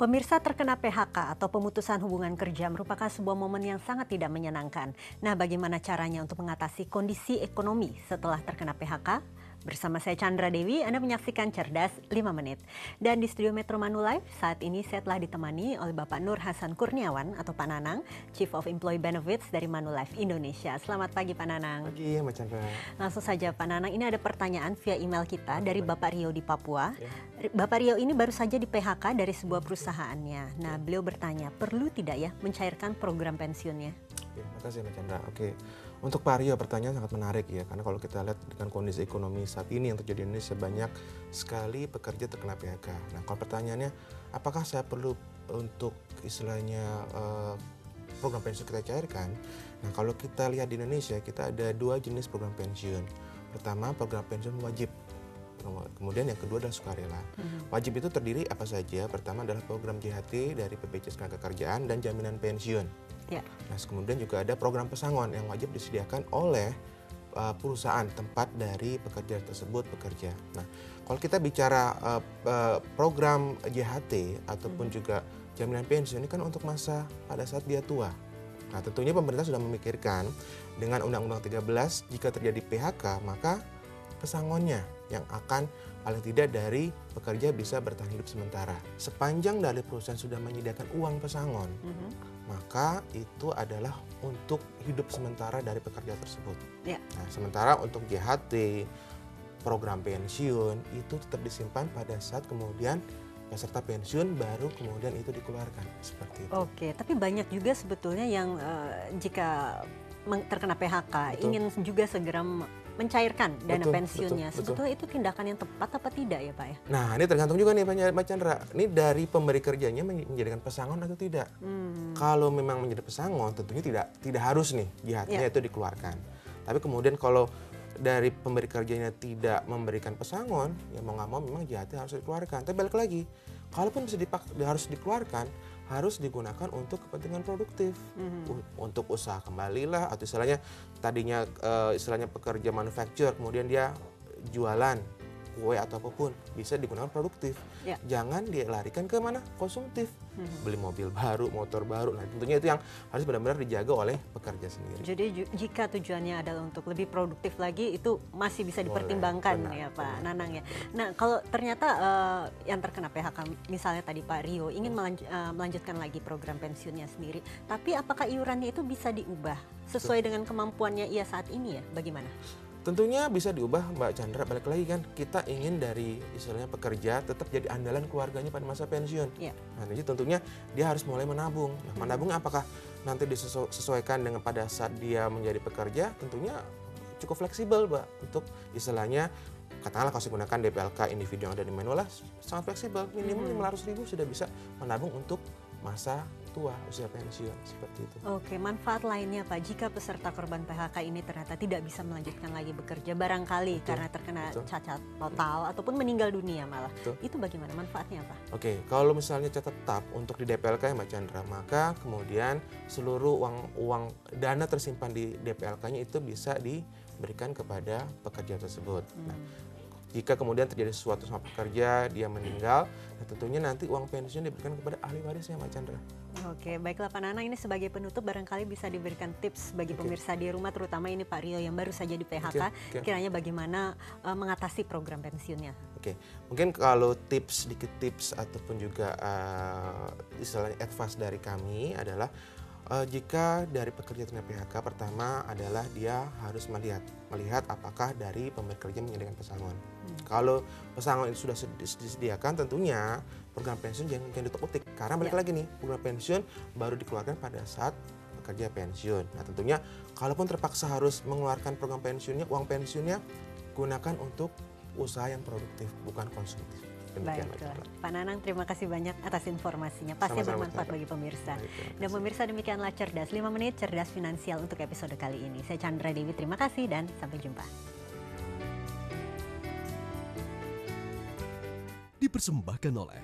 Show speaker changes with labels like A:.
A: Pemirsa, terkena PHK atau pemutusan hubungan kerja merupakan sebuah momen yang sangat tidak menyenangkan. Nah, bagaimana caranya untuk mengatasi kondisi ekonomi setelah terkena PHK? Bersama saya Chandra Dewi, Anda menyaksikan Cerdas 5 Menit. Dan di studio Metro Manulife, saat ini saya telah ditemani oleh Bapak Nur Hasan Kurniawan atau Pak Nanang, Chief of Employee Benefits dari Manulife Indonesia. Selamat pagi Pak Nanang.
B: Pagi Mbak Chandra.
A: Langsung saja Pak Nanang, ini ada pertanyaan via email kita dari Bapak Rio di Papua. Bapak Rio ini baru saja di PHK dari sebuah perusahaannya. Nah, beliau bertanya, perlu tidak ya mencairkan program pensiunnya?
B: Terima kasih Mbak Chandra. Oke, untuk Pak Rio pertanyaan sangat menarik ya, karena kalau kita lihat dengan kondisi ekonomi saat ini yang terjadi di Indonesia, banyak sekali pekerja terkena PHK. Nah, kalau pertanyaannya, apakah saya perlu untuk istilahnya program pensiun kita cairkan? Nah, kalau kita lihat di Indonesia, kita ada dua jenis program pensiun. Pertama, program pensiun wajib. Kemudian yang kedua adalah sukarela. Wajib itu terdiri apa saja? Pertama adalah program JHT dari BPJS Ketenagakerjaan dan jaminan pensiun.
A: Ya.
B: Nah, kemudian juga ada program pesangon yang wajib disediakan oleh perusahaan tempat dari pekerja tersebut bekerja. Nah, kalau kita bicara program JHT ataupun juga jaminan pensiun ini kan untuk masa pada saat dia tua. Nah, tentunya pemerintah sudah memikirkan dengan Undang-Undang 13 jika terjadi PHK maka pesangonnya yang akan paling tidak dari pekerja bisa bertahan hidup sementara. Sepanjang dari perusahaan sudah menyediakan uang pesangon, maka itu adalah untuk hidup sementara dari pekerja tersebut.
A: Ya.
B: Nah, sementara untuk JHT, program pensiun itu tetap disimpan pada saat kemudian peserta pensiun baru kemudian itu dikeluarkan seperti itu.
A: Oke, tapi banyak juga sebetulnya yang jika terkena PHK ingin juga segera mencairkan dana pensiunnya. Sebetulnya itu tindakan yang tepat apa tidak ya Pak ya?
B: Nah, ini tergantung juga nih Mbak Chandra. Ini dari pemberi kerjanya menjadikan pesangon atau tidak. Kalau memang menjadi pesangon tentunya tidak harus nih JHT-nya itu dikeluarkan. Tapi kemudian kalau dari pemberi kerjanya tidak memberikan pesangon, ya mau nggak mau memang JHT harus dikeluarkan. Tapi balik lagi, kalaupun harus dikeluarkan, harus digunakan untuk kepentingan produktif, untuk usaha kembalilah, atau istilahnya tadinya istilahnya pekerja manufaktur, kemudian dia jualan kue atau apapun, bisa digunakan produktif.
A: Ya.
B: Jangan dilarikan ke mana? Konsumtif. Beli mobil baru, motor baru. Nah, tentunya itu yang harus benar-benar dijaga oleh pekerja sendiri.
A: Jadi jika tujuannya adalah untuk lebih produktif lagi, itu masih bisa dipertimbangkan.
B: Benar,
A: ya Pak
B: benar.
A: Nanang ya. Nah, kalau ternyata yang terkena PHK, misalnya tadi Pak Rio ingin melanjutkan lagi program pensiunnya sendiri, tapi apakah iurannya itu bisa diubah sesuai dengan kemampuannya ia saat ini ya? Bagaimana?
B: Tentunya bisa diubah Mbak Chandra, balik lagi kan kita ingin dari istilahnya pekerja tetap jadi andalan keluarganya pada masa pensiun.
A: Ya.
B: Nah, jadi tentunya dia harus mulai menabung. Nah, menabungnya apakah nanti disesuaikan dengan pada saat dia menjadi pekerja? Tentunya cukup fleksibel Mbak, untuk istilahnya katakanlah kalau saya gunakan DPLK individu yang ada di Manulife sangat fleksibel, minimum 500.000 sudah bisa menabung untuk masa tua, usia pensiun, seperti itu.
A: Oke, manfaat lainnya Pak, jika peserta korban PHK ini ternyata tidak bisa melanjutkan lagi bekerja, barangkali karena terkena cacat total ataupun meninggal dunia malah, itu bagaimana manfaatnya Pak?
B: Oke, kalau misalnya catat tetap untuk di DPLK ya Mbak Chandra, maka kemudian seluruh uang dana tersimpan di DPLK-nya itu bisa diberikan kepada pekerja tersebut. Nah, jika kemudian terjadi sesuatu sama pekerja, dia meninggal, nah tentunya nanti uang pensiun diberikan kepada ahli warisnya Mbak Chandra.
A: Oke, baiklah Pak Nanang, ini sebagai penutup barangkali bisa diberikan tips bagi pemirsa di rumah, terutama ini Pak Rio yang baru saja di PHK, kiranya bagaimana mengatasi program pensiunnya.
B: Oke, mungkin kalau sedikit tips ataupun juga istilahnya advice dari kami adalah jika dari pekerja terkena PHK, pertama adalah dia harus melihat apakah dari pemberi kerja menyediakan pesangon. Kalau pesangon itu sudah disediakan, tentunya program pensiun jangan ditutup-tutup, karena balik lagi nih, program pensiun baru dikeluarkan pada saat pekerja pensiun. Nah, tentunya kalaupun terpaksa harus mengeluarkan program pensiunnya, uang pensiunnya gunakan untuk usaha yang produktif, bukan konsumtif.
A: Baiklah, Pak Nanang, terima kasih banyak atas informasinya. Pasti bermanfaat bagi pemirsa. Dan pemirsa, demikianlah Cerdas 5 Menit, Cerdas Finansial untuk episode kali ini. Saya Chandra Dewi, terima kasih dan sampai jumpa.
C: Dipersembahkan oleh